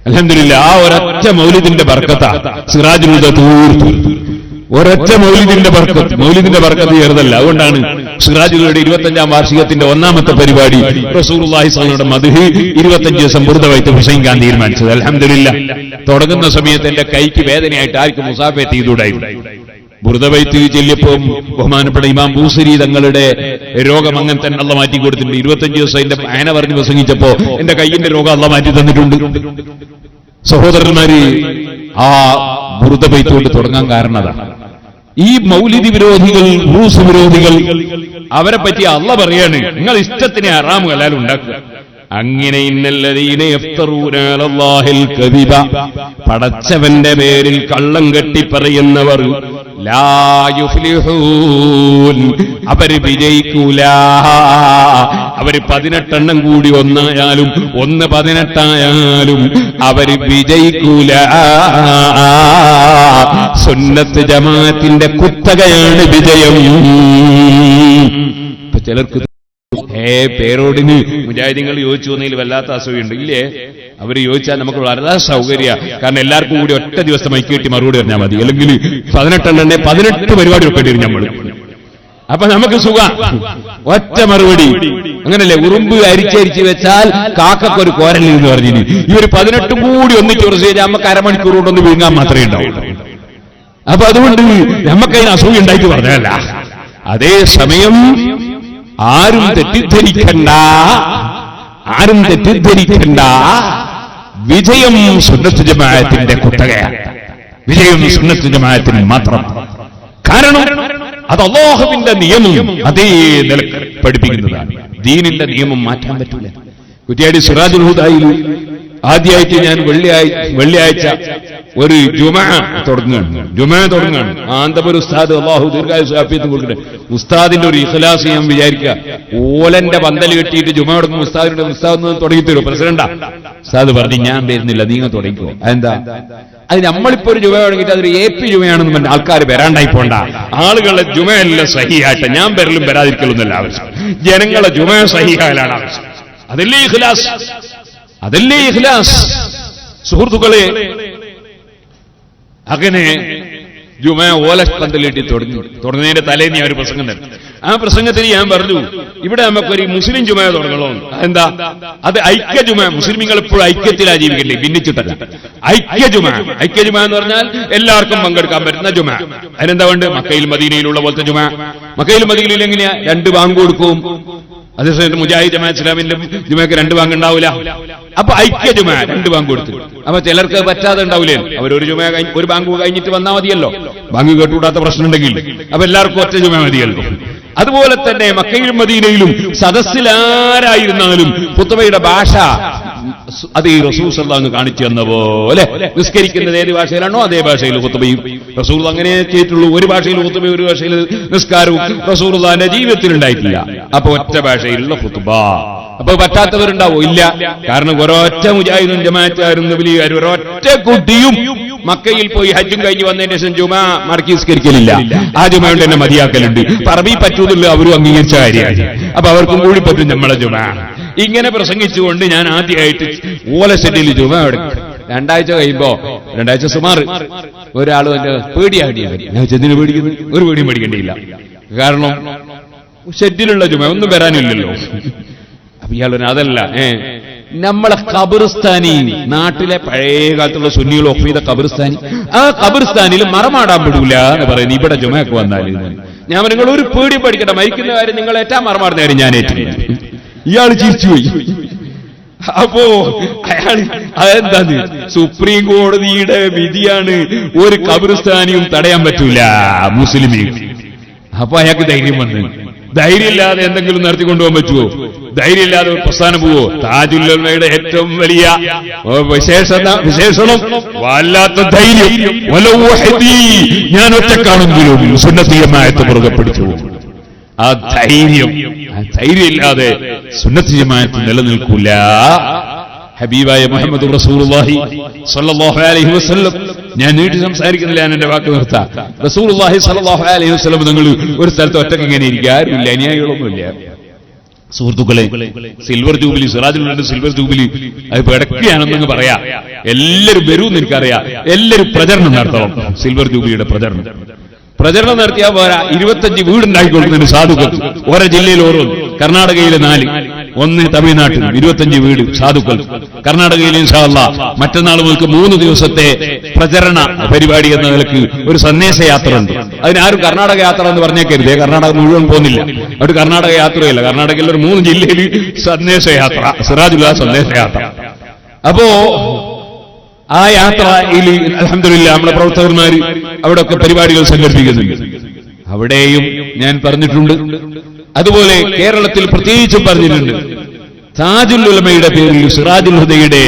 അൽഹംദുലില്ലാഹ്, ആ ഒരൊറ്റ മൗലിദിന്റെ ബർക്കത്താ സിറാജുൽ ഹുദ തീർത്തു. ഒരൊറ്റ മൗലിദിന്റെ ബർക്കത്ത്, മൗലിദിന്റെ ബർക്കത്ത് ചേർന്നല്ല. അതുകൊണ്ടാണ് സിറാജുൽ ഹുദയുടെ 25ാം വാർഷികത്തിന്റെ 1ാമത്തെ പരിപാടി റസൂലുള്ളാഹി സ്വല്ലല്ലാഹു അലൈഹി വസല്ലം മദ്ഹ് 25 ദിവസം ബുർദവൈത്ത് പ്രസംഗിക്കാൻ തീരുമാനിച്ചത്. അൽഹംദുലില്ലാഹ്, തുടങ്ങുന്ന സമയത്ത് എന്റെ കൈക്ക് വേദനയായിട്ട് ആർക്കും മുസാഫത്ത് ചെയ്തുകൂടായിരുന്നു. ബുർദവൈത്ത് ചെല്ലിയപ്പോൾ ബഹുമാനപ്പെട്ട ഇമാം ബൂസരി തങ്ങളുടെ രോഗം അങ്ങനെ തന്നെ അള്ളാഹ് മാറ്റി കൊടുത്തിട്ടുണ്ട്. 25 ദിവസം എന്റെ അയന പറഞ്ഞ് പ്രസംഗിച്ചപ്പോ എന്റെ കയ്യിന്റെ രോഗം അള്ളാഹ് മാറ്റി തന്നിട്ടുണ്ട്. സഹോദരന്മാര്, ആ ബുർദവൈത്ത് കൊണ്ട് തുടങ്ങാൻ കാരണം അതാണ്. ഈ മൗലിദി വിരോധികൾ, റൂസ് വിരോധികൾ, അവരെ പറ്റി അള്ളാഹ് പറയാണ്, നിങ്ങൾ ഇഷ്ടത്തിന് ഹറാം ഹലാൽ ഉണ്ടാക്കുക. അങ്ങനെ ഇന്നല്ലദീന യഫ്തറൂന അലല്ലാഹിൽ കദിബ, പടച്ചവന്റെ പേരിൽ കള്ളം കെട്ടി പറയുന്നവർ ലാ യുഫ്ലിഹൂൻ, അവര് വിജയിക്കൂല. അവര് 18 കൂടി ഒന്നായാലും 18 അവര് വിജയിക്കൂല. സുന്നത്ത് ജമാഅത്തിന്റെ കുത്തകയാണ് വിജയം. ഇപ്പൊ ചിലർക്ക് പേരോടിന് മുജാഹിദീങ്ങൾ ചോദിച്ചു എന്നതിൽ വല്ലാത്ത അസൂയുണ്ട് ഇല്ലേ? അവര് ചോദിച്ചാൽ നമുക്ക് വളരെ സൗകര്യ. കാരണം എല്ലാവർക്കും കൂടി ഒറ്റ ദിവസത്തെ മൈക്ക് കെട്ടി മറുപടി പറഞ്ഞാൽ മതി. അല്ലെങ്കിൽ 18 പരിപാടി വെക്കേണ്ടി വരും നമ്മൾ. അപ്പൊ നമുക്ക് സുഖം, ഒറ്റ മറുപടി. അങ്ങനല്ലേ? ഉറുമ്പ് അരിച്ചരിച്ച് വെച്ചാൽ കാക്കൊരു കോരൽ എന്ന് പറഞ്ഞിന്. ഇവർ 18 കൂടി ഒന്നിച്ച് കുറച്ച് കഴിഞ്ഞാൽ നമുക്ക് അരമണിക്കൂർ കൊണ്ടൊന്ന് വിഴുങ്ങാൻ മാത്രമേ ഉണ്ടാവും. അപ്പൊ അതുകൊണ്ട് നമുക്കതിന് അസൂയ ഉണ്ടായിട്ട് പറഞ്ഞതല്ല. അതേ സമയം ആരും തെറ്റിദ്ധരിക്കണ്ട, വിജയം സുന്നത്ത് ജമാഅത്തിന്റെ കുത്തകയാണ്. വിജയം സുന്നത്ത് ജമാഅത്തിന് മാത്രം. കാരണം അത് അല്ലാഹുവിന്റെ നിയമം അതേ നിലക്ക് പഠിപ്പിക്കുന്നതാണ്. ദീനിന്റെ നിയമം മാറ്റാൻ പറ്റില്ല. കുറ്റിയാടി സിറാജുൽ ഹുദയിൽ ആദ്യമായിട്ട് ഞാൻ വെള്ളിയാഴ്ച ഒരു ജുമാ തുടങ്ങുകയാണ്. ആന്തപുര ഉസ്താദ് അല്ലാഹു ദീർഘായുസ്സും ആഫിയത്തും കൊടുക്കട്ടെ. ഉസ്താദിന്റെ ഒരു ഇഖ്ലാസ് ഞാൻ വിചാരിക്കുക, ഓലന്റെ പന്തൽ കെട്ടിയിട്ട് ജുമാ തുടങ്ങും. ഉസ്താദ് തുടങ്ങി തരും. പ്രസിഡന്റാ ഉസ്താദ് പറഞ്ഞു ഞാൻ വരുന്നില്ല, നീങ്ങ തുടങ്ങിക്കോ. അതെന്താ? അത് നമ്മളിപ്പോ ഒരു ജുമ തുടങ്ങിയിട്ട് അതൊരു AP ജുമയാണെന്ന് പറഞ്ഞാൽ ആൾക്കാർ വരാണ്ടായി പോണ്ട. ആളുകളെ ജുമയല്ല സഹിയായിട്ട് ഞാൻ വരലും വരാതിരിക്കലൊന്നല്ല ആവശ്യം. ജനങ്ങളെ ജുമ സഹിയാലാണ് ആവശ്യം. അതല്ലേ ഇഖ്ലാസ്. സുഹൃത്തുക്കളെ, അങ്ങനെ ജുമ ഓലപ്പന്തലിട്ടി തുടങ്ങുന്നതിന്റെ തലേന്ന് ഞാൻ ഒരു പ്രസംഗം തരും. ആ പ്രസംഗത്തിന് ഞാൻ പറഞ്ഞു, ഇവിടെ നമുക്കൊരു മുസ്ലിം ജുമ തുടങ്ങണോ? എന്താ അത്? ഐക്യ ജുമ. മുസ്ലിമീങ്ങൾ എപ്പോഴും ഐക്യത്തിലാ ജീവിക്കണ്ടേ, ഭിന്നിച്ചിട്ടല്ല. ഐക്യ ജുമ എന്ന് പറഞ്ഞാൽ എല്ലാവർക്കും പങ്കെടുക്കാൻ പറ്റുന്ന ജുമ. അതിനെന്താ വേണ്ട? മക്കയിൽ മദീനയിലുള്ള പോലത്തെ ജുമ. മക്കയിൽ മദീനയിൽ എങ്ങനെയാ? 2 ബാങ്ക് കൊടുക്കും. അതേസമയത്ത് മുജാഹിദ് ജമാഅത്ത് ഇസ്ലാമിന്റെ ജുമയ്ക്ക് 2 ബാങ്ക് ഉണ്ടാവില്ല. അപ്പൊ ഐക്യ ജുമ 2 ബാങ്ക് കൊടുത്തു. അപ്പൊ ചിലർക്ക് പറ്റാതെ ഉണ്ടാവില്ലേ? അവരൊരു ജുമ ഒരു ബാങ്ക് കഴിഞ്ഞിട്ട് വന്നാൽ മതിയല്ലോ, ബാങ്ക് കേട്ടുകൂടാത്ത പ്രശ്നമുണ്ടെങ്കിൽ. അപ്പൊ എല്ലാവർക്കും ഒറ്റ ജുമ മതിയല്ലോ. അതുപോലെ തന്നെ മക്കയിലും മദീനയിലും സദസ്സിലാരായിരുന്നാലും ഖുത്ബയുടെ ഭാഷ അത് ഈ റസൂൽ സല്ലല്ലാഹു അലൈഹി വസല്ലം കാണിച്ചു തന്ന പോലെ നിസ്കരിക്കുന്നത് ഏത് ഭാഷയിലാണോ അതേ ഭാഷയിൽ ഖുത്ബയും റസൂൽ അങ്ങനെ ചെയ്തിട്ടുള്ളൂ. ഒരു ഭാഷയിൽ ഖുത്ബയും ഒരു ഭാഷയിൽ നിസ്കാരവും റസൂലുള്ളാഹിന്റെ ജീവിതത്തിൽ ഉണ്ടായിട്ടില്ല. അപ്പൊ ഒറ്റ ഭാഷയിലുള്ള ഖുത്ബ. അപ്പൊ പറ്റാത്തവരുണ്ടാവോ? ഇല്ല. കാരണം ഒരൊറ്റ മുജാഹിദും ജമാഅത്തുകാരും നബിലികാരും ഒരൊറ്റ കുട്ടിയും മക്കയിൽ പോയി ഹജ്ജും കഴിഞ്ഞ് വന്നതിന് ശേഷം ജുമ മടക്കി നിസ്കരിക്കലില്ല. ആ ജുമ കൊണ്ട് തന്നെ മതിയാക്കലുണ്ട്. പറബി പറ്റൂന്നില്ല, അവരും അംഗീകരിച്ച കാര്യമാണ്. അപ്പൊ അവർക്കും കൂടി പറ്റും നമ്മളെ ജുമ. ഇങ്ങനെ പ്രസംഗിച്ചുകൊണ്ട് ഞാൻ ആദ്യമായിട്ട് ഓലശെട്ടിയിൽ ജുമ എടുക്കും. 2 ആഴ്ച കഴിയുമ്പോ 2 ആഴ്ച സുമാർ ഒരാൾ എന്റെ പേടിയാടിയ ഞാൻ ചെന്നിന് പേടിക്കുന്നു. ഒരു പേടിയും പേടിക്കേണ്ടിയില്ല. കാരണം ഷെഡിലുള്ള ജുമ ഒന്നും വരാനില്ലല്ലോ. അപ്പൊ ഇയാൾ അതല്ല, നമ്മളെ ഖബർസ്ഥാനി, നാട്ടിലെ പഴയ കാലത്തുള്ള സുന്നികൾ ഒഫ് ചെയ്ത ഖബർസ്ഥാനി, ആ ഖബർസ്ഥാനിൽ മറമാടാൻ പെടൂല എന്ന് പറയുന്നത് ഇവിടെ ജുമയൊക്കെ വന്നാൽ. ഞാൻ നിങ്ങൾ ഒരു പേടി പഠിക്കട്ടെ, മരിക്കുന്ന കാര്യം നിങ്ങൾ ഏറ്റാ മറമാടുന്ന കാര്യം ഞാൻ ഏറ്റു. ഇയാൾ ചിരിച്ചുപോയി. അപ്പോ അയാൾ അതെന്താന്ന്, സുപ്രീം കോടതിയുടെ വിധിയാണ്, ഒരു ഖബർസ്ഥാനിയും തടയാൻ പറ്റൂല മുസ്ലിമീങ്ങൾ. അപ്പൊ അയാൾക്ക് ധൈര്യം വന്നു. ധൈര്യമില്ലാതെ എന്തെങ്കിലും നടത്തിക്കൊണ്ടുപോകാൻ പറ്റുമോ? ധൈര്യമില്ലാതെ ഒരു പ്രസ്ഥാനം പോവോ? താജുൽ ഉലമയുടെ ഏറ്റവും വലിയ വിശേഷണം വല്ലാത്ത ധൈര്യം. ഞാൻ ഒറ്റക്കാണെങ്കിലും സുന്നത്തി ജമാഅത്ത് മുറുകെ പിടിച്ചു. ആ ധൈര്യമില്ലാതെ സുന്നത്തി ജമാഅത്ത് നിലനിൽക്കൂല. ഹബീബായ മുഹമ്മദ് റസൂലുള്ളാഹി സ്വല്ലല്ലാഹു അലൈഹി വസല്ലം, ഞാൻ നീട്ടി സംസാരിക്കുന്നില്ല, ഞാൻ എന്റെ വാക്ക് നിർത്താം. റസൂലുള്ളാഹി സ്വല്ലല്ലാഹു അലൈഹി വസല്ലം നിങ്ങൾ ഒരു സ്ഥലത്ത് ഒറ്റക്ക് ഇങ്ങനെ ഇരിക്കുക, ആരുമില്ല, അനുയായികളൊന്നുമില്ല. സുഹൃത്തുക്കളെ, silver jubilee, Sirajul silver jubilee അത് ഇടയ്ക്കാണെന്നങ്ങ് പറയാ. എല്ലാവരും വരുമെന്ന് എനിക്കറിയാം. എല്ലാവരും പ്രചരണം നടത്തണം. സിൽവർ ജൂബിലിയുടെ പ്രചരണം നടത്തിയാൽ പോരാ, 25 വീടുണ്ടാക്കിക്കൊടുക്കുന്നതിന് സാധുക്കൾ. ഓരോ ജില്ലയിൽ ഓരോന്ന്. കർണാടകയിലെ 4, 1 തമിഴ്നാട്ടിൽ 25 വീട് സാധുക്കൾ. കർണാടകയിൽ ഇൻഷാ അല്ലാഹ് മറ്റന്നാൾ മുതൽക്ക് 3 ദിവസത്തെ പ്രചരണ പരിപാടി എന്ന നിലക്ക് ഒരു സന്ദേശയാത്ര ഉണ്ട്. അതിനാരും കർണാടക യാത്ര എന്ന് പറഞ്ഞേക്കരുതേ, കർണാടക മുഴുവൻ പോകുന്നില്ല. അവിടെ കർണാടക യാത്രയല്ല, കർണാടകയിൽ ഒരു 3 ജില്ലയിൽ സന്ദേശയാത്ര, സിറാജുൽ സന്ദേശയാത്ര. അപ്പോ ആ യാത്രയിൽ അൽഹംദുലില്ലാഹ് നമ്മുടെ പ്രവർത്തകന്മാർ അവിടെയൊക്കെ പരിപാടികൾ സംഘടിപ്പിക്കുന്നുണ്ട്. അവിടെയും ഞാൻ പറഞ്ഞിട്ടുണ്ട്. അതുപോലെ കേരളത്തിൽ പ്രത്യേകിച്ചും പറഞ്ഞിട്ടുണ്ട്. താജുൽ ഉലമയുടെ പേരിൽ സിറാജുൽ ഹുദയുടെ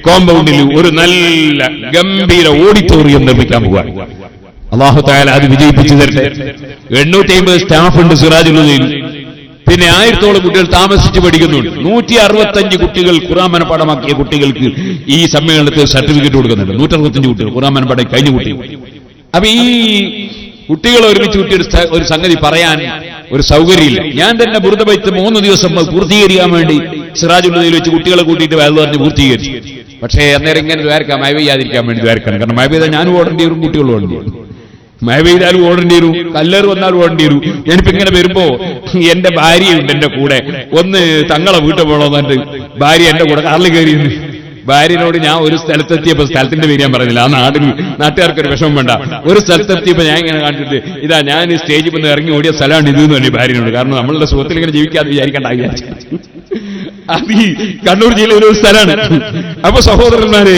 കോമ്പൗണ്ടിൽ ഒരു നല്ല ഗംഭീര ഓഡിറ്റോറിയം നിർമ്മിക്കാൻ പോവുകയാണ്. അല്ലാഹു തആല അത് വിജയിപ്പിച്ചു തരട്ടെ. 850 സ്റ്റാഫ് ഉണ്ട് സിറാജുൽ ഹുദയിൽ. പിന്നെ 1000ഓളം കുട്ടികൾ താമസിച്ച് പഠിക്കുന്നുണ്ട്. 165 കുട്ടികൾ ഖുർആൻ മനപ്പാഠമാക്കിയ കുട്ടികൾക്ക് ഈ സമ്മേളനത്തിൽ സർട്ടിഫിക്കറ്റ് കൊടുക്കുന്നുണ്ട്. 165 കുട്ടികൾ ഖുർആൻ മനപ്പാഠം കഴിഞ്ഞ കുട്ടികൾ. അപ്പൊ ഈ കുട്ടികൾ ഒരുമിച്ച് കുട്ടിയ ഒരു സംഗതി പറയാൻ ഒരു സൗകര്യമില്ല. ഞാൻ തന്നെ ബുർദ ബൈത്ത് 3 ദിവസം പൂർത്തീകരിക്കാൻ വേണ്ടി സിറാജുൽ ഹുദയിൽ വെച്ച് കുട്ടികളെ കൂട്ടിയിട്ട് വയൽ പറഞ്ഞ് പൂർത്തീകരിച്ചു. പക്ഷേ അന്നേരം ഇങ്ങനെ ദ്വാരക്കാം, മഴ പെയ്യാതിരിക്കാൻ വേണ്ടി ദ്വാരക്കണം. കാരണം മഴ പെയ്താൽ ഞാനും ഓടേണ്ടി വരും, കുട്ടികളും ഓടേണ്ടി വരും. മഴ പെയ്താലും ഓടേണ്ടി വരും, കല്ലേറ് വന്നാലും ഓടേണ്ടി വരും. ഞാനിപ്പോ ഇങ്ങനെ വരുമ്പോ എന്റെ ഭാര്യയുണ്ട് എന്റെ കൂടെ. ഒന്ന് തങ്ങളെ വീട്ടിൽ പോകണമെന്നുണ്ട്. ഭാര്യ എന്റെ കൂടെ കാറിൽ കയറിയിരുന്നു. ഭാര്യനോട് ഞാൻ ഒരു സ്ഥലത്തെത്തിയപ്പോ, സ്ഥലത്തിന്റെ പേര് ഞാൻ പറഞ്ഞില്ല, ആ നാട്ടുകാർക്കൊരു വിഷമം വേണ്ട. ഒരു സ്ഥലത്തെത്തിയപ്പോ ഞാൻ ഇങ്ങനെ കണ്ടിട്ട്, ഇതാ ഞാൻ സ്റ്റേജിൽ വന്ന് ഇറങ്ങി ഓടിയ സ്ഥലമാണ് ഇത് എന്ന് പറഞ്ഞു ഭാര്യനോട്. കാരണം നമ്മളുടെ സുഹൃത്തിൽ ഇങ്ങനെ ജീവിക്കാതെ വിചാരിക്കണ്ട വിചാരിച്ചു. അത് ഈ കണ്ണൂർ ജില്ലയിലെ ഒരു സ്ഥലമാണ്. അപ്പൊ സഹോദരന്മാരെ,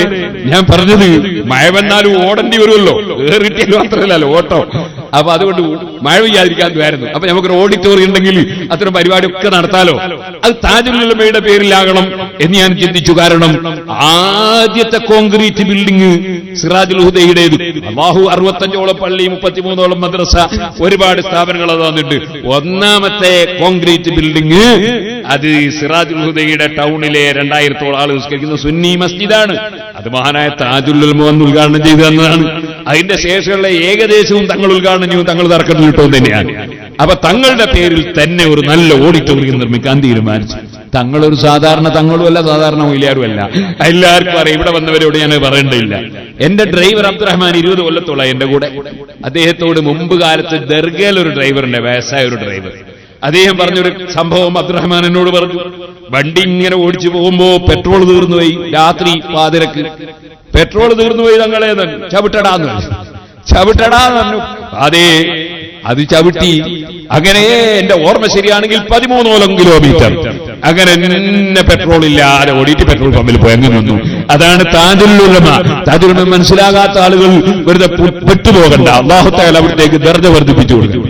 ഞാൻ പറഞ്ഞത് മഴ വന്നാലും ഓടേണ്ടി വരുമല്ലോ, ഏറിട്ടിയാലും മാത്രമല്ലല്ലോ ഓട്ടോ. അപ്പൊ അതുകൊണ്ട് മഴ പെയ്യാതിരിക്കാൻ വരുന്നു. അപ്പൊ നമുക്കൊരു ഓഡിറ്റോറിയം ഉണ്ടെങ്കിൽ അത്തരം പരിപാടിയൊക്കെ നടത്താലോ. അത് താജുൽ ഉലമയുടെ പേരിലാകണം എന്ന് ഞാൻ ചിന്തിച്ചു. കാരണം ആദ്യത്തെ കോൺക്രീറ്റ് ബിൽഡിംഗ് സിറാജുൽ ഹുദയുടേത്. അല്ലാഹു 65ഓളം പള്ളി, 33ഓളം മദ്രസ, ഒരുപാട് സ്ഥാപനങ്ങൾ അത് വന്നിട്ടുണ്ട്. ഒന്നാമത്തെ കോൺക്രീറ്റ് ബിൽഡിംഗ് അത് സിറാജുൽ ഹുദയുടെ ടൗണിലെ 2000ഓളം ആളുകൾ നിസ്കരിക്കുന്ന സുന്നി മസ്ജിദാണ്. അത് മഹാനായ താജുൽ ഉലമ വന്ന് ഉദ്ഘാടനം ചെയ്തു തന്നതാണ്. അതിന്റെ ശേഷമുള്ള ഏകദേശവും തങ്ങൾ ഉദ്ഘാടനം ചെയ്യും, തങ്ങൾ തർക്കത്തിൽ കിട്ടുമെന്ന് തന്നെയാണ്. അപ്പൊ തങ്ങളുടെ പേരിൽ തന്നെ ഒരു നല്ല ഓഡിറ്റോറിയം നിർമ്മിക്കാൻ തീരുമാനിച്ചു. തങ്ങളൊരു സാധാരണ തങ്ങളുമല്ല, സാധാരണ മൊയിലാരുമല്ല. എല്ലാവർക്കും അറിയാം. ഇവിടെ വന്നവരോട് ഞാൻ പറയേണ്ടതില്ല. എന്റെ ഡ്രൈവർ അബ്ദുറഹ്മാൻ 20 കൊല്ലത്തോളം എന്റെ കൂടെ. അദ്ദേഹത്തോട് മുമ്പ് കാലത്ത് ദർഗയിൽ ഒരു ഡ്രൈവറിന്റെ, വയസ്സായ ഒരു ഡ്രൈവർ, അദ്ദേഹം പറഞ്ഞൊരു സംഭവം അബ്ദുറഹ്മാൻ എന്നോട് പറഞ്ഞു. വണ്ടി ഇങ്ങനെ ഓടിച്ചു പോകുമ്പോ പെട്രോൾ തീർന്നുപോയി. രാത്രി പാതിരക്ക് പെട്രോൾ തീർന്നുപോയി. തങ്ങളെ ചവിട്ടടാന്ന് പറഞ്ഞു. അതേ, അത് ചവിട്ടി. അങ്ങനെ എന്റെ ഓർമ്മ ശരിയാണെങ്കിൽ 13ഓളം കിലോമീറ്റർ അങ്ങനെ പെട്രോൾ ഇല്ലാതെ ഓടിയിട്ട് പെട്രോൾ പമ്പിൽ പോയി അങ്ങനെ വന്നു. അതാണ് താജുൽ ഉലമ. താജുൽ ഉലമ മനസ്സിലാകാത്ത ആളുകൾ വെറുതെ പെട്ടുപോകണ്ട. അല്ലാഹു തആല അവിടത്തേക്ക് ദർജ വർദ്ധിപ്പിച്ചു കൊടുക്കും.